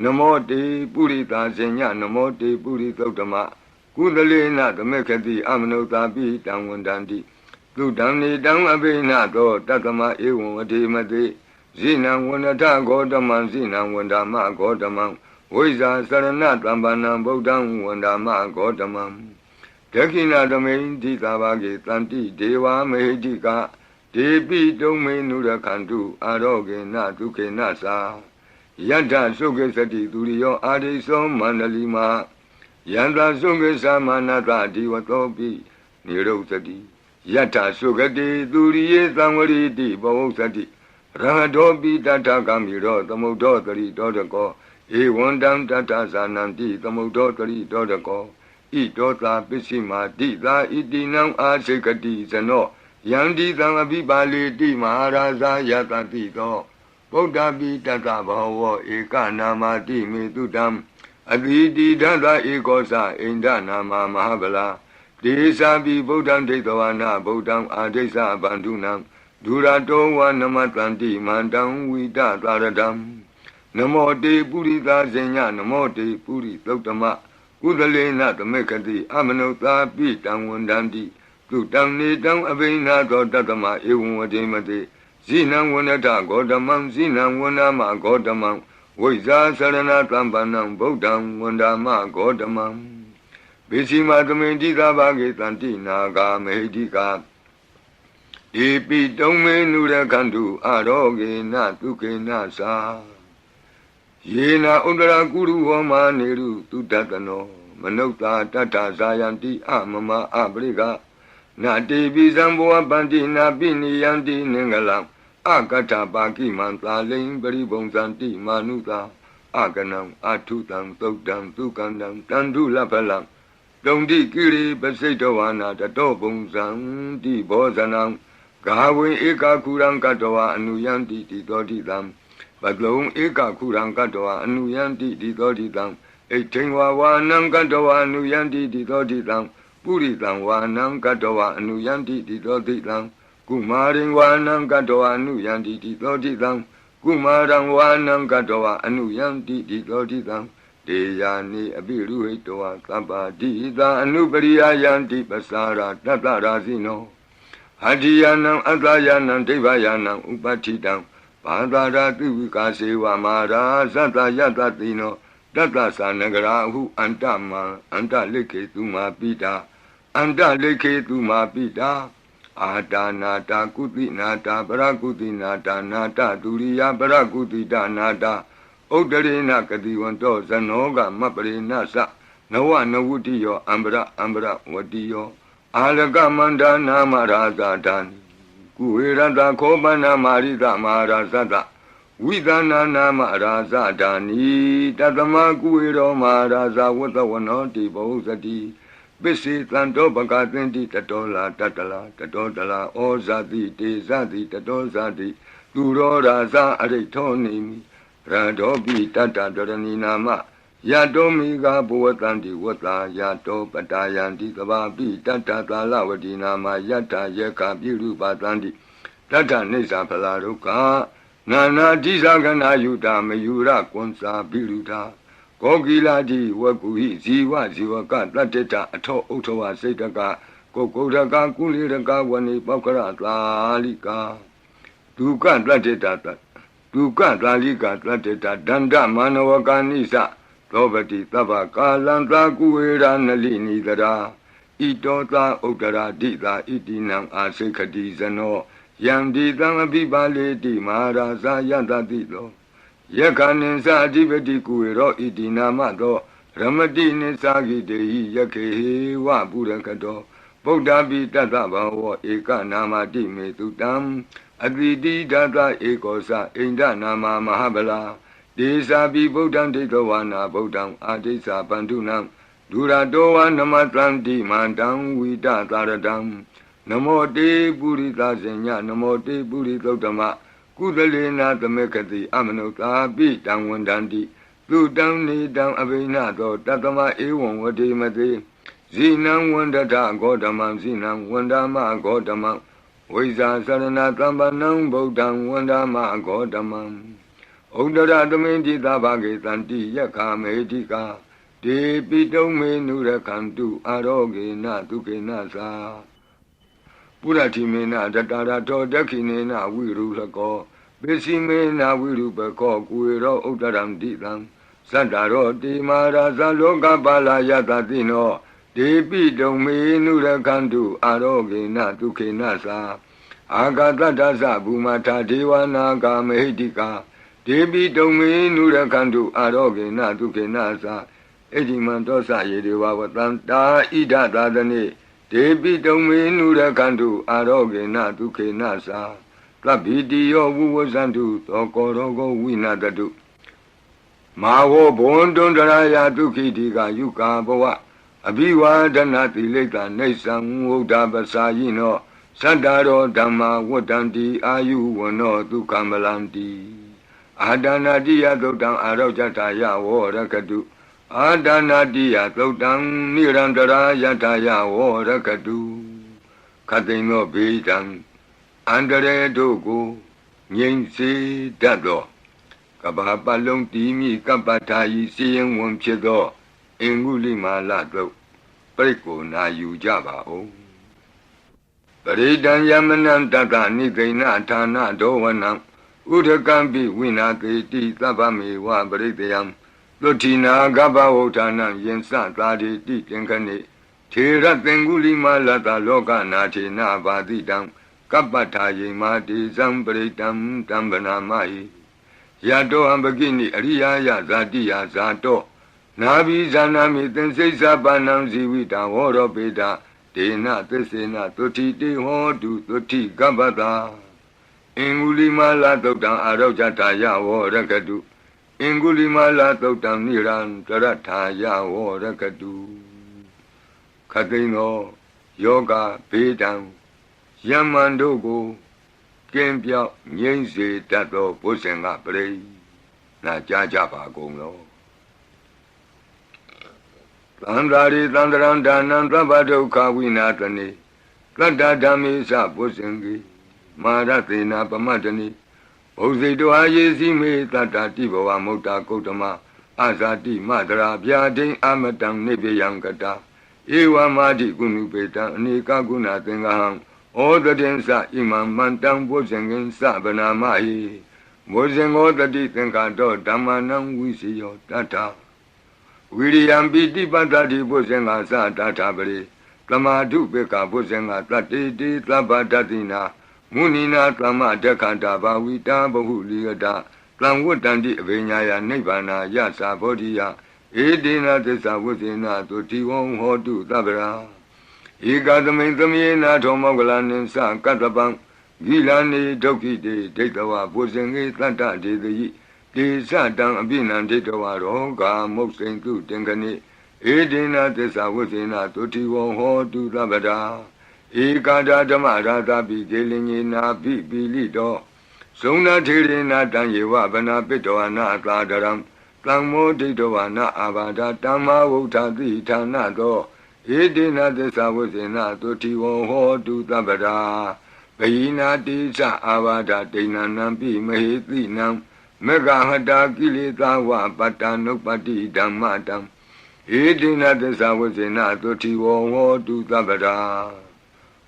S1: နမောတေပုရိသဇေညနမောတေပုရိသုတ္တမကုသလေနသမေခတိအမနုဿာပိတံဝန္တန္တိသုတံနေတံအဘိနသောတတ္တမဧဝံဝတိမတိဇိနံဝန္တထဂောတမံဇိနံဝန္ဒာမဂောတမံဝိဇာစရဏတံပနံဗုဒ္ဓံဝန္ဒာမဂောတမံဒက္ခိဏသမိန်တိသာဘာဂေတန္တိဒေဝမေဟိတိကဒေပိတုံမေနုရခန္တုအာရောဂေနဒုက္ခေနသာယတ္ထသုခေသတိသူရိယောအာရိသောမန္တလိမာယန္တာသုခေသမနတဒီဝသောပိနိရုသတိယတ္ထသုခတိသူရိယေသံဝရိတိဘဝုသတိရဟတောပိတတ္ထကမိရောသမုဒ္ဒောတရိတောတကောဧဝံတံတတ္ထဇာနန္တိသမုဒ္ဒောတရိတောတကောဣတောသာပစ္စည်းမာတိသာဣတိနံအာစိကတိဇနောယန္တိသံအဘိပါလေတိမဟာရာဇာယတတိသောဗုဒ္ဓပိတတ္တဘောဝဧကနာမတိမေတုတံအတိတိဒသဧကောသအိန္ဒနာမမဟာဗလာဒေသပိဗုဒ္ဓံဒိဋ္ဌဝနာဗုဒ္ဓံအာဒိစ္စဗန္ဓုနံဒုရတောဝနမတန္တိမန္တံဝိတသာရတံနမောတေပုရိသဇေညနမောတေပုရိသုတ္တမကုသလေနသမေခတိအမနုဿာပိတံဝန္တန္တိသုတံနေတံအဘိနာသောတတ္တမဧဝံဝတိမတိဇိနံဝန္တထဂောတမံဇိနံဝန္ဒမဂောတမံဝိဇာစရဏတံပနံဗုဒ္ဓံဝန္ဒမဂောတမံဘေစီမာသမိန်တိသာဘာဂေတန္တိနာဂာမေဟိတိကာဧပိတုံမေနုရခန္တုအာရောဂေနဒုက္ခေနသာယေနာဥဒရာကုရုဝမာနေရုတုတတနောမနုဿာတတ္ထဇာယန္တိအမမအပရိကနာတေပိဇံဘောပန္တိနာပိနိယန္တိနင်္ဂလံအကတ္ထပါကိမန္တာလိံပရိဘုံဇန္တိမာနုသာအကနံအထုတံသုတ်တံသုကန္တံတန္တုလဖလံတုံတိကိရိပစိတဝါနာတတောဘုံဇံတိဘောဇနံဂါဝေဧကခုရံကတဝါအနုယန္တိတိတောတိတံပတလုံဧကခုရံကတဝါအနုယန္တိတိတောတိတံဣဋ္ဌိဝါဝါနံကတဝါအနုယန္တိတိတောတိတံပုရိတံဝါနံကတဝါအနုယန္တိတိတောတိတံကုမာရိဝါနံကတဝါအနုယန္တိတိတောတိတံကုမာရံဝါနံကတဝါအနုယန္တိတိတောတိတံတေယာနိအပိရုဟိတဝါသဗ္ဗတိသာအနုပရိယယန္တိပစာရာတတ္တရာဇိနောအတ္တိယနံအတ္တယနံဒိဗ္ဗယနံဥပဋ္ဌိတံဘာသာရာတိဝိကာစေဝမာရာသတ္တယတတိနောတတ္တသနဂရာဟုအန္တမံအန္တလိခေတုမာပိတာအန္တလိခေတုမာပိတာအာတာနာတာကုတိနာတာပရကုတိနာတာနာတဒုရိယပရကုတိတနာတာဥဒ္ဒရေနကတိဝန္တောဇနောကမပရိနသနဝနဝုတိယောအံပရဝတိယောအာလကမန္ဒနာမရာဇာတံကုဝေရတခောပနမာရိတမဟာရာဇတဝိသနာနာမရာဇာတနိတတမကုဝေရောမဟာရာဇဝတ္တဝနောတိဘောဇတိပစ္စေတံတောပကသင်တိတတောလာတတလာတတောတလာဩဇာတိတေဇတိတတောဇာတိသူရောရာဇအရိထောနေမိရတောပိတတ္တဒရဏီနာမယတောမိဂဘဝတံတိဝတ္တာယတောပတာယန္တိသဘာပိတတ္တသာလဝတိနာမယတ္တယေခပိရုပတံတိတတ္ထနေသဖလာဒုက္ခ နာနာတိသကနာယုတာမယူရကွန်စာပိလူတာကောကိလာတိဝကုဟိဇီဝဇီဝကတတ္တတအထောဥထဝစိတ်တကကိုကုဒကကုလိရကဝနိပောက္ခရသာလိကာဒုက္ခတတ္တတဒုက္ခသာလိကာတတ္တတဒန္တမနဝကာနိသသောပတိသဗ္ဗကာလံသာကုဝေရနလိနိတရာဣတောသာဥတရာတိသာဣတိနံအာစိခတိဇနောယံဒီတံအပိပါလေတိမဟာရာဇာယတတိလောယက္ခဏိသအဓိပတိကုဝေရောဣတိနာမသောရမတိနိသဂိတေဟိယခေဟေဝပုရကတောဗုဒ္ဓပိတတဘဝဧကနာမတိမေတုတံအတိတိဒသဧကောသအိန္ဒနာမမဟာဗလာဒေသာပိဗုဒ္ဓံဒိဋ္ဌဝါနာဗုဒ္ဓံအာဒိသပန္တုနံဒုရတောဝနမတံတိမန္တံဝိတသာရတံနမောတေပုရိသဇညနမောတေပုရိသုတ္တမကုသလေနာသမေခတိအမနုသာပိတံဝန္တန္တိသုတံနေတံအဘိနသောတတမဧဝံဝတိမတိဇိနံဝန္တထဂေါတမံဇိနံဝန္ဒမဂေါတမံဝိဇာသရဏသမ္ပနံဗုဒ္ဓံဝန္ဒမဂေါတမံဩဒရသမိန်တိသဗ္ဗဂေတန္တိယက္ခမေတိကာဒေပိတုံမေနုရခန္တုအာရောဂေနဒုက္ခေနသာပုရတိမေနတတရာတောဒက္ခိနေနဝိရုလကောပိစီမေနဝိရုပကောကုဝေရောဥဒရံတိတံသတ္တရောတိမာရာဇလောကပါလာယတတိနောဒေပိတုံမေနုရခန္တုအာရောဂေနဒုက္ခေနသာအာဂတတ္တသဘူမထာဒေဝနာဂာမဟိတိကာဒေပိတုံမေနုရခန္တုအာရောဂေနဒုက္ခေနသာဣတိမံတောသယေဒေဝဝတံတာဣဒသာသနေဒေပိတုံမေနုရခန္တုအာရောဂေနဒုက္ခေနသာသဗ္ဗိတိယောဝုဝဇန္တုသောကောရောဂဝိနတတုမာဝောဘွန်တွန်တရာယဒုက္ခိတိကယုကာဘဝအဘိဝါဒနာတိလိတ္တနေသံဝုဒ္ဓပစာယိနောသတ္တရောဓမ္မာဝတ္တံတိအာယုဝနောဒုက္ခမလန္တိအာဒနာတိယသုတ်တံအာရောကြတာယဝရကတုအာဒနာတိယသုတ်တံနိရန္တရာယတာယဝရကတုခတိန်သောဘေးတံအန္တရေတို့ကိုငြိမ်စေတတ်သောကဘာပတ်လုံးတီးမိကပ္ပထာယီစီရင်ဝင်ဖြစ်သောအင်္ဂုလိမာလတို့ပြိကိုနာယူကြပါဦးပရိဒံယမနံတတနိသိဏဌာနဒောဝနံဥဒကံပိဝိနာကေတိသဗ္ဗမေဝပရိတယံသုတိနာကပ္ပဝဋ္ဌာနံယင်စသာတိတိသင်္ခနေထေရသင်္ဂုလိမာလတလောကနာထေနဘာတိတံကပ္ပထာယေမာတိဇံပရိတံတံဗနာမဟိယတောဟံပကိနိအရိယာယဇာတိယဇာတောနာဘိဇာနာမိသင်္စိစ္ဆပါဏံဇီဝိတံဟောရောပေတဒေနသစ္စေနသုတိတေဟောတုသုတိကပ္ပတာအင်္ဂုလိမာလသုတ်တံအာရောကြတာယဝရကတုအင်္ဂုလိမာလသုတ်တံနိရန္တရထာယဝရကတုခတိန်သောယောဂဘေးတံယမန်တို့ကိုကင်းပြောက်ငြိမ့်စေတတ်သောဘုဇင်ကပရိနာကြားကြပါကုန်လောသန္တာရိသန္တရံဒါနံသဗ္ဗဒုက္ခဝိနာတနေသတ္တဓမ္မေသဘုဇင်ကိမာရသေနာပမတ္တနိဘုဇိတောအာယေစီမေတတ္တတိဘဝမုတ်တာကုတ္တမအာဇာတိမတရာဗျာဒိံအမတံနိဗ္ဗယံကတာဧဝမာတိကုဏုပေတံအနေကကုဏသင်္ဃဟံဩတတိသဣမံမန္တံဘုဇင်ကင်သဗနာမဟိဘုဇင်ဩတတိသင်္ခါတောဓမ္မနံဝိစီယောတတ္ထဝိရိယံပိတိပတ္တိဘုဇင်္ဂသတ္ထပရိသမာဓုပေကဘုဇင်္ဂတတ္တိတိသဗ္ဗတတိနာမုနိနာသမ္မဒက္ခတာဘာဝိတာဘဟုလိယတသံဝတ္တန္တိအဘိညာယနိဗ္ဗာနာယသာဘောဓိယဧဒေနသစ္စာဝုဇေနသုတိဝံဟောတုသဗ္ဗရာဧကသမိန်သမေနာထောမောကလနိသကတ္တပံဂိလာနေဒုက္ခိတေဒိဋ္ဌဝဘုဇင်္ဂေသတ္တဒေတိတေသတံအပိနံဒိဋ္ဌဝရောဂာမုတ်စိန်တုတင်ခဏိဧဒေနသစ္စာဝုဇေနသုတိဝံဟောတုသဗ္ဗရာဧကာဒဓမ္မရာသပိကေလင်ညေနာပိပိလိတောဇုံနာထေရေနာတံယေဝဗနာပိတောနာသာဒရံသံမောဒိဋ္ဌဝနာအာဘာဒတမ္မာဝုဋ္ဌတိဌာနသောဧဒေနသစ္စာဝုဇေနသုတိဝံဟောတုသဗ္ဗရာ ပိနာတိသအာဘာဒဒိဏနံပိမဟေတိနံမေဃဟတာကိလေသာဝပတ္တနုပတ္တိဓမ္မတံဧတိနသစ္စာဝဇ္ဇေနသုတိဝဟောတုသဗ္ဗရာ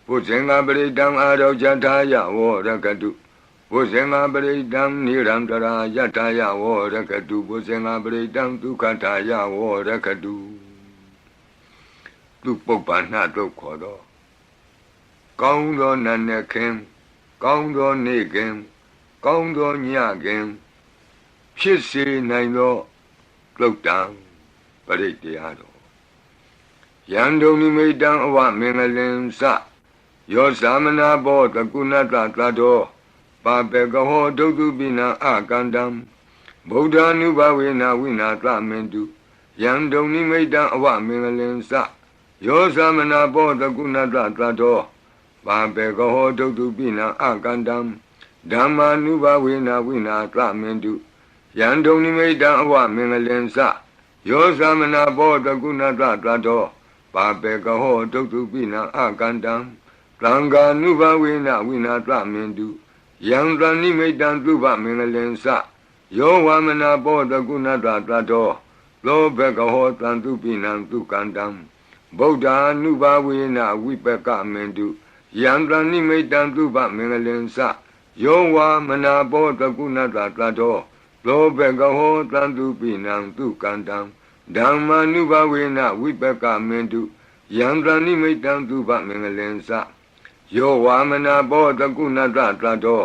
S1: ဘုဇင်္ဂပရိတံအာရောဇထာယဝရကတုဘုဇင်္ဂပရိတံနိရန္တရာယထာယဝရကတုဘုဇင်္ဂပရိတံဒုက္ခထာယဝရကတုသူပုပ္ပန္နတုတ်ခေါ်တော့ကောင်းသောနတ်နဲ့ခင်ကောင်းသောနေ့ခင်ကောင်းသောညခင်ဖြစ်စေနိုင်သောသုတ်တံပရိတ္တရားတော်ယံဒုံနိမိတံအဝမင်္ဂလင်စယောသမနာဘောတကုဏတသတ္တောပါပေကဟောဒုက္ခပိနံအကန္တံဗုဒ္ဓ ानु ဘဝေနဝိနာသမင်တုယံဒုံနိမိတံအဝမင်္ဂလင်စယောသမနာဘောတကုဏတသတ္တောပါပေကဟောဒုက္ခပိနံအကန္တံဓမ္မာနုဘဝေနဝိနာသမင်တုယံဒုံနိမိတံအဝမင်္ဂလင်စယောသမနာဘောတကုဏတသတ္တောပါပေကဟောဒုက္ခပိနံအကန္တံသံဃာနုဘဝေနဝိနာသမင်တုယံတဏိမိတံသုဘမင်္ဂလင်စယောဝမနာဘောတကုဏတသတ္တောသောဘကဟောတံသူပိနံသူကန္တံဗုဒ္ဓ ानु ဘဝေနဝိပကမင်တုယံတဏိမိတံသုဘမင်္ဂလင်စယောဝမနာဘောတကုဏတသတ္တောသောဘကဟောတံသူပိနံသူကန္တံဓမ္မာနုဘဝေနဝိပကမင်တုယံတဏိမိတံသုဘမင်္ဂလင်စယောဝမနာဘောတကုဏတသတ္တော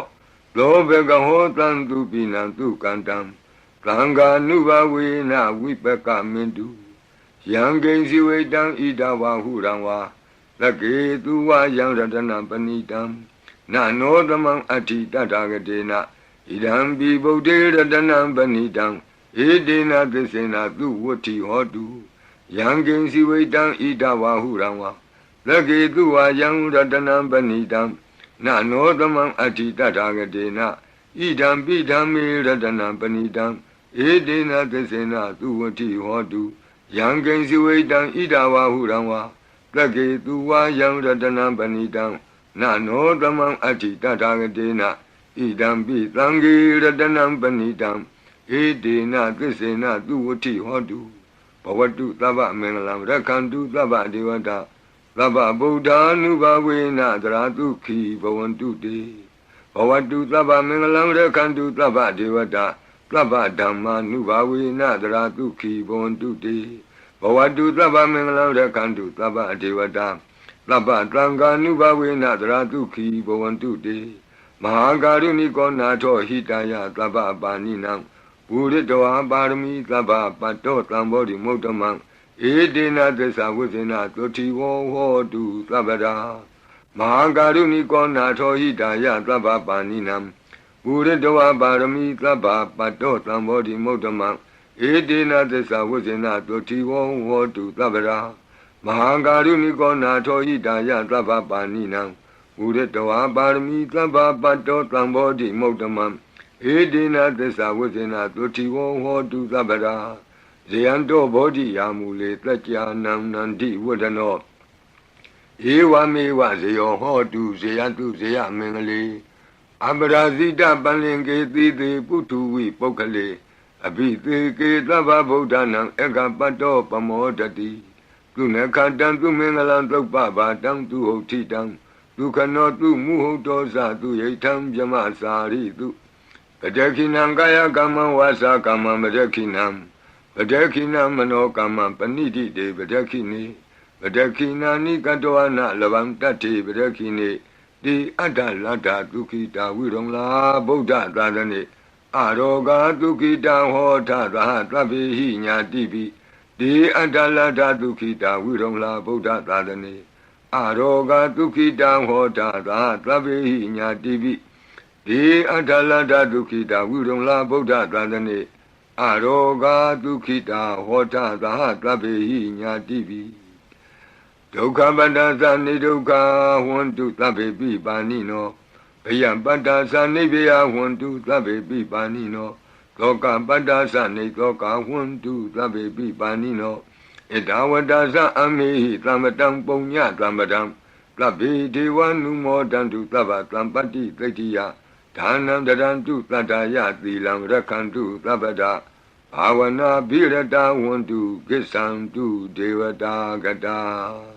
S1: သောဘကဟောတံသူပိနံသူကန္တံသံဃာနုဘဝေနဝိပကမင်တုယံကိဉ္စီဝေတံဣဒဝါဟုရံဝါသကေသူဝယံရတနံပဏိတံနနောသမံအဋ္ဌိတထာဂတေနဣဒံပိဗုဒ္ဓေရတနံပဏိတံဧတေနသစ္စေနသူဝတ္ထိဟောတုယံကိဉ္စီဝေတံဣဒဝါဟုရံဝါသကေသူဝယံရတနံပဏိတံနနောသမံအဋ္ဌိတထာဂတေနဣဒံပိဓမ္မေရတနံပဏိတံဧတေနသစ္စေနသူဝတ္ထိဟောတုယံကိဉ္စီဝေတံဣဒဝါဟုရံဝါသကေသူဝယံရတနံပဏိတံနနောသမံအဋ္ဌိတထာဂတေနဣဒံပိသံဃေရတနံပဏိတံဧတေနသစ္စေနသူဝတ္ထိဟောတုဘဝတုသဗ္ဗမင်္ဂလံရက္ခန္တုသဗ္ဗဒေဝတာသဗ္ဗဗုဒ္ဓ ानु ဘဝေနသရတုခိဘဝန္တုတေဘဝတုသဗ္ဗမင်္ဂလံရက္ခန္တုသဗ္ဗဒေဝတာသဗ္ဗဓမ္မာနုဘဝေနသရတုခိဘဝန္တုတေဘဝတုသဗ္ဗမင်္ဂလံရက္ခန္တုသဗ္ဗဒေဝတာသဗ္ဗသံဃာနုဘဝေနသရတုခိဘဝန္တုတေမဟာကာရုဏိကောနာထောဟိတယသဗ္ဗပါဏိနံပုရိတောပါရမီသဗ္ဗပတ္တောသံဘောဓိမုဒ္ဓမံဧတေနသစ္စာဝိဇ္ဇေနသုတိဝဟောတုသဗ္ဗရာမဟာကာရုဏိကောနာထောဟိတယသဗ္ဗပါဏိနံပုရိတောပါရမီသဗ္ဗပတ္တောသံဘောဓိမုဒ္ဓမံဧတေနသစ္စာဝိဇ္ဇေနသုတိဝဟောတုသဗ္ဗရာမဟာကာရုဏိကောနာထောဟိတယသဗ္ဗပါဏိနံပုရိတောပါရမီသဗ္ဗပတ္တောသံဘောဓိမုဒ္ဓမံဧတေနသစ္စာဝိဇ္ဇေနသုတိဝဟောတုသဗ္ဗရာဇယံတောဘောဓိယာမူလေတကြာနံနန္တိဝဒနောဧဝမေဝဇယောဟောတုဇယတုဇယမင်္ဂလေအပရာဇိတပန္လင်ကေတိတိပုထုဝိပုဂ္ဂလေအဘိသေကေသဗ္ဗဗုဒ္ဓနံဧကပတ္တောပမောတတိသူနခတံသူမင်္ဂလံသုပ္ပဘာတံသူဟုတ်ထိတံဒုခနောသူမုဟုတ်တောဇသူယိထံဗြမစာရိတုပတခိနံကာယကမ္မဝါစာကမ္မပတခိနံပတခိနမနောကမ္မပဏိတိတေပတခိနေပတခိနာနိကတောနလဗံတတ္တိပတခိနေတိအတ္တလတ္တဒုခိတာဝိရုံလာဗုဒ္ဓသာသနေအရောဂဒုခိတံဟောထသဟသဗ္ဗေဟိညာတိပိတိအတ္တလတ္တဒုခိတာဝိရုံလာဗုဒ္ဓသာသနေအရောဂဒုခိတံဟောထသဟသဗ္ဗေဟိညာတိပိတိအတ္တလတ္တဒုခိတာဝိရုံလာဗုဒ္ဓသာသနေအရောဂဒုခိတာဟောထသဟသဗ္ဗေဟိညာတိပိဒုက္ခပတ္တသနိဒုက္ခဝန္တုသဗ္ဗေပိပါဏိနောဘယပတ္တသနိဗ္ဗယဝန္တုသဗ္ဗေပိပါဏိနောသောကပတ္တသနိသောကဝန္တုသဗ္ဗေပိပါဏိနောဣဒဝတ္တသအမေဟိသမ္မတံပုညသမ္ပတံ သဗ္ဗေဒေဝနုမောတန္တုသဗ္ဗသံပတ္တိသိတ္တိယဒါနံတရန္တုသတ္တယသီလံရက္ခန္တုသဗ္ဗဒဘာဝနာဘိရတဝန္တုကိစ္ဆန္တုဒေဝတာကတာ